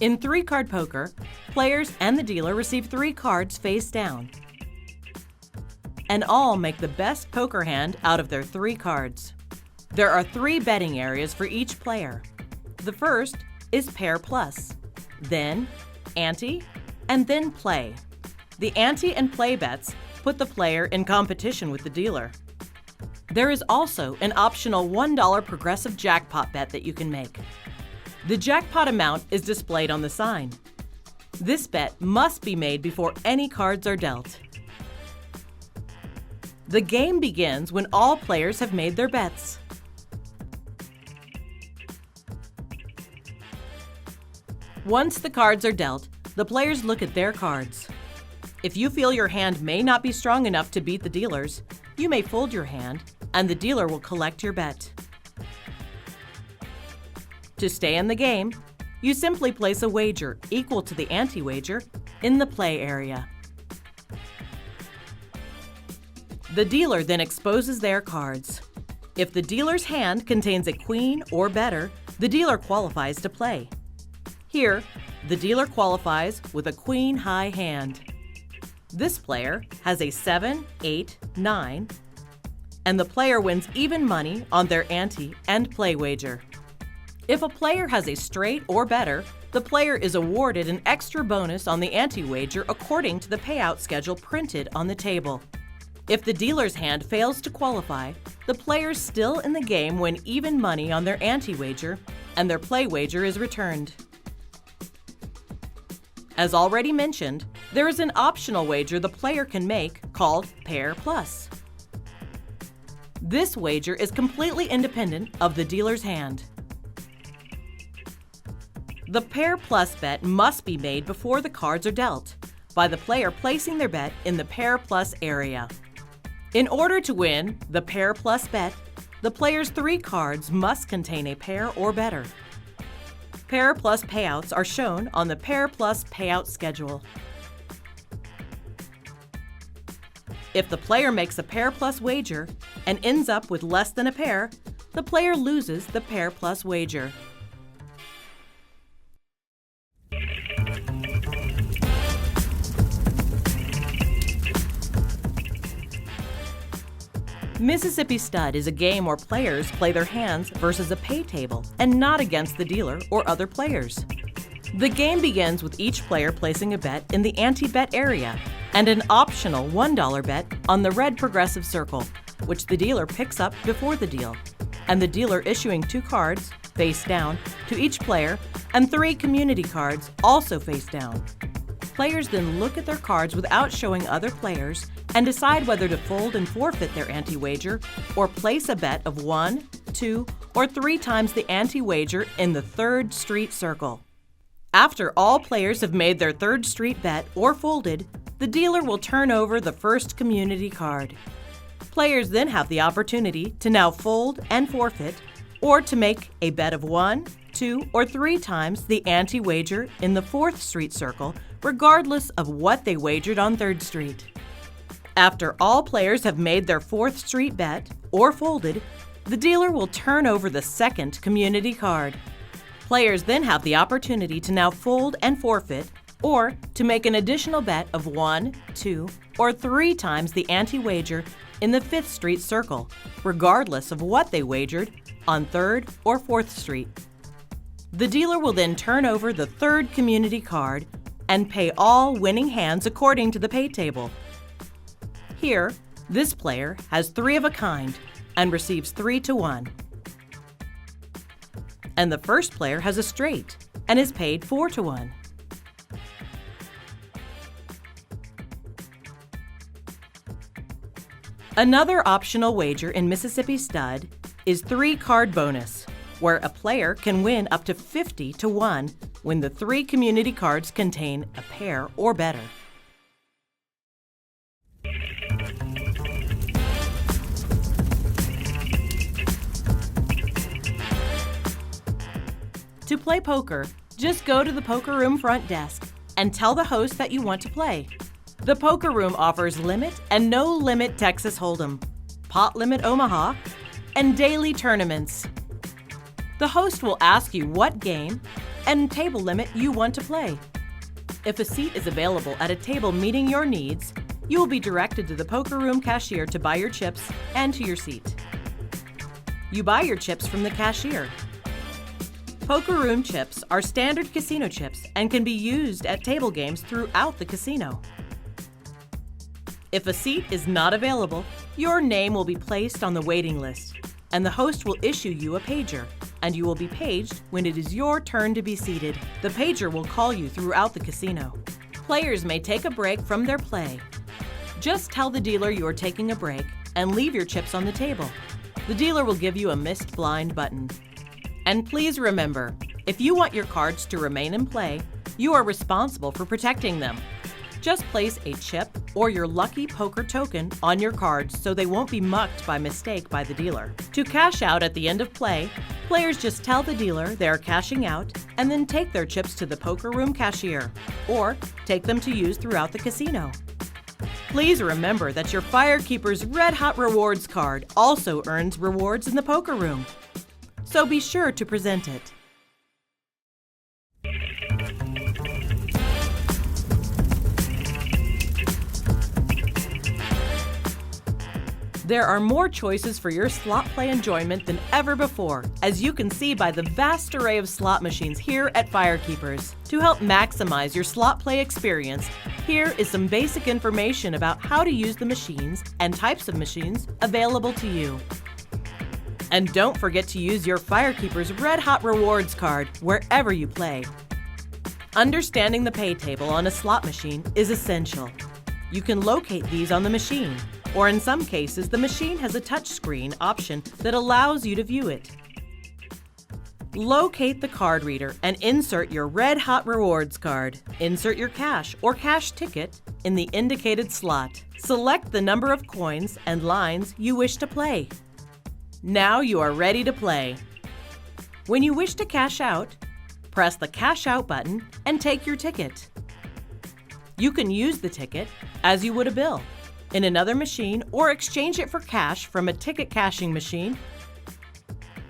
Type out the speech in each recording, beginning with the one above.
In three-card poker, players and the dealer receive 3 cards face down, and all make the best poker hand out of their 3 cards. There are 3 betting areas for each player. The first is pair plus, then ante, and then play. The ante and play bets put the player in competition with the dealer. There is also an optional $1 progressive jackpot bet that you can make. The jackpot amount is displayed on the sign. This bet must be made before any cards are dealt. The game begins when all players have made their bets. Once the cards are dealt, the players look at their cards. If you feel your hand may not be strong enough to beat the dealer's, you may fold your hand, and the dealer will collect your bet. To stay in the game, you simply place a wager equal to the ante wager in the play area. The dealer then exposes their cards. If the dealer's hand contains a queen or better, the dealer qualifies to play. Here, the dealer qualifies with a queen-high hand. This player has a 7, 8, 9, and the player wins even money on their ante and play wager. If a player has a straight or better, the player is awarded an extra bonus on the ante wager according to the payout schedule printed on the table. If the dealer's hand fails to qualify, the players still in the game win even money on their ante wager, and their play wager is returned. As already mentioned, there is an optional wager the player can make called pair plus. This wager is completely independent of the dealer's hand. The pair plus bet must be made before the cards are dealt, by the player placing their bet in the pair plus area. In order to win the pair plus bet, the player's 3 cards must contain a pair or better. Pair plus payouts are shown on the pair plus payout schedule. If the player makes a pair plus wager and ends up with less than a pair, the player loses the pair plus wager. Mississippi Stud is a game where players play their hands versus a pay table and not against the dealer or other players. The game begins with each player placing a bet in the ante-bet area and an optional $1 bet on the red progressive circle, which the dealer picks up before the deal, and the dealer issuing 2 cards, face down, to each player and 3 community cards, also face down. Players then look at their cards without showing other players and decide whether to fold and forfeit their ante wager or place a bet of 1, 2, or 3 times the ante wager in the 3rd street circle. After all players have made their 3rd street bet or folded, the dealer will turn over the first community card. Players then have the opportunity to now fold and forfeit, or to make a bet of 1, 2, or 3 times the ante wager in the 4th street circle, regardless of what they wagered on 3rd Street. After all players have made their 4th Street bet or folded, the dealer will turn over the 2nd community card. Players then have the opportunity to now fold and forfeit, or to make an additional bet of 1, 2, or 3 times the ante wager in the 5th Street circle, regardless of what they wagered on 3rd or 4th Street. The dealer will then turn over the 3rd community card and pay all winning hands according to the pay table. Here, this player has 3 of a kind and receives 3 to 1. And the first player has a straight and is paid 4 to 1. Another optional wager in Mississippi Stud is 3-card bonus, where a player can win up to 50 to 1 when the 3 community cards contain a pair or better. To play poker, just go to the poker room front desk and tell the host that you want to play. The poker room offers limit and no limit Texas Hold'em, pot limit Omaha, and daily tournaments. The host will ask you what game and table limit you want to play. If a seat is available at a table meeting your needs, you will be directed to the poker room cashier to buy your chips and to your seat. You buy your chips from the cashier. Poker room chips are standard casino chips and can be used at table games throughout the casino. If a seat is not available, your name will be placed on the waiting list, and the host will issue you a pager, and you will be paged when it is your turn to be seated. The pager will call you throughout the casino. Players may take a break from their play. Just tell the dealer you are taking a break and leave your chips on the table. The dealer will give you a missed blind button. And please remember, if you want your cards to remain in play, you are responsible for protecting them. Just place a chip or your lucky poker token on your cards so they won't be mucked by mistake by the dealer. To cash out at the end of play, players just tell the dealer they are cashing out and then take their chips to the poker room cashier or take them to use throughout the casino. Please remember that your Firekeeper's Red Hot Rewards card also earns rewards in the poker room. So be sure to present it. There are more choices for your slot play enjoyment than ever before, as you can see by the vast array of slot machines here at Firekeepers. To help maximize your slot play experience, here is some basic information about how to use the machines and types of machines available to you. And don't forget to use your Firekeeper's Red Hot Rewards card wherever you play. Understanding the pay table on a slot machine is essential. You can locate these on the machine, or in some cases, the machine has a touchscreen option that allows you to view it. Locate the card reader and insert your Red Hot Rewards card. Insert your cash or cash ticket in the indicated slot. Select the number of coins and lines you wish to play. Now you are ready to play. When you wish to cash out, press the Cash Out button and take your ticket. You can use the ticket as you would a bill in another machine or exchange it for cash from a ticket cashing machine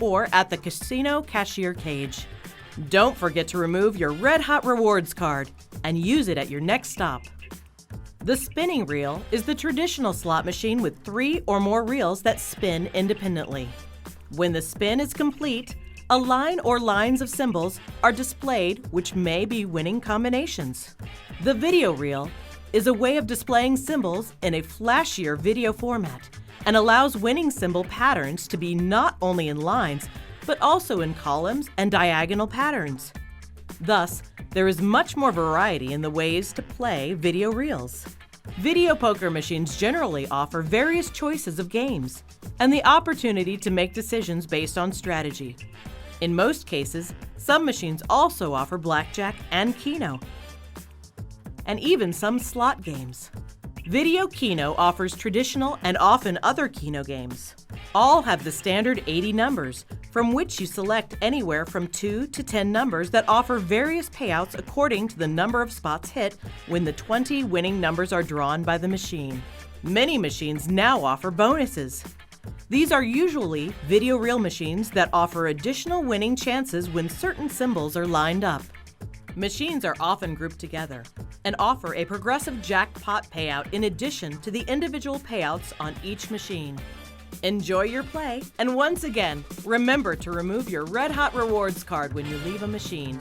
or at the casino cashier cage. Don't forget to remove your Red Hot Rewards card and use it at your next stop. The spinning reel is the traditional slot machine with 3 or more reels that spin independently. When the spin is complete, a line or lines of symbols are displayed which may be winning combinations. The video reel is a way of displaying symbols in a flashier video format and allows winning symbol patterns to be not only in lines, but also in columns and diagonal patterns. Thus, there is much more variety in the ways to play video reels. Video poker machines generally offer various choices of games and the opportunity to make decisions based on strategy. In most cases, some machines also offer blackjack and keno, and even some slot games. Video Keno offers traditional and often other Keno games. All have the standard 80 numbers, from which you select anywhere from 2 to 10 numbers that offer various payouts according to the number of spots hit when the 20 winning numbers are drawn by the machine. Many machines now offer bonuses. These are usually video reel machines that offer additional winning chances when certain symbols are lined up. Machines are often grouped together and offer a progressive jackpot payout in addition to the individual payouts on each machine. Enjoy your play, and once again, remember to remove your Red Hot Rewards card when you leave a machine.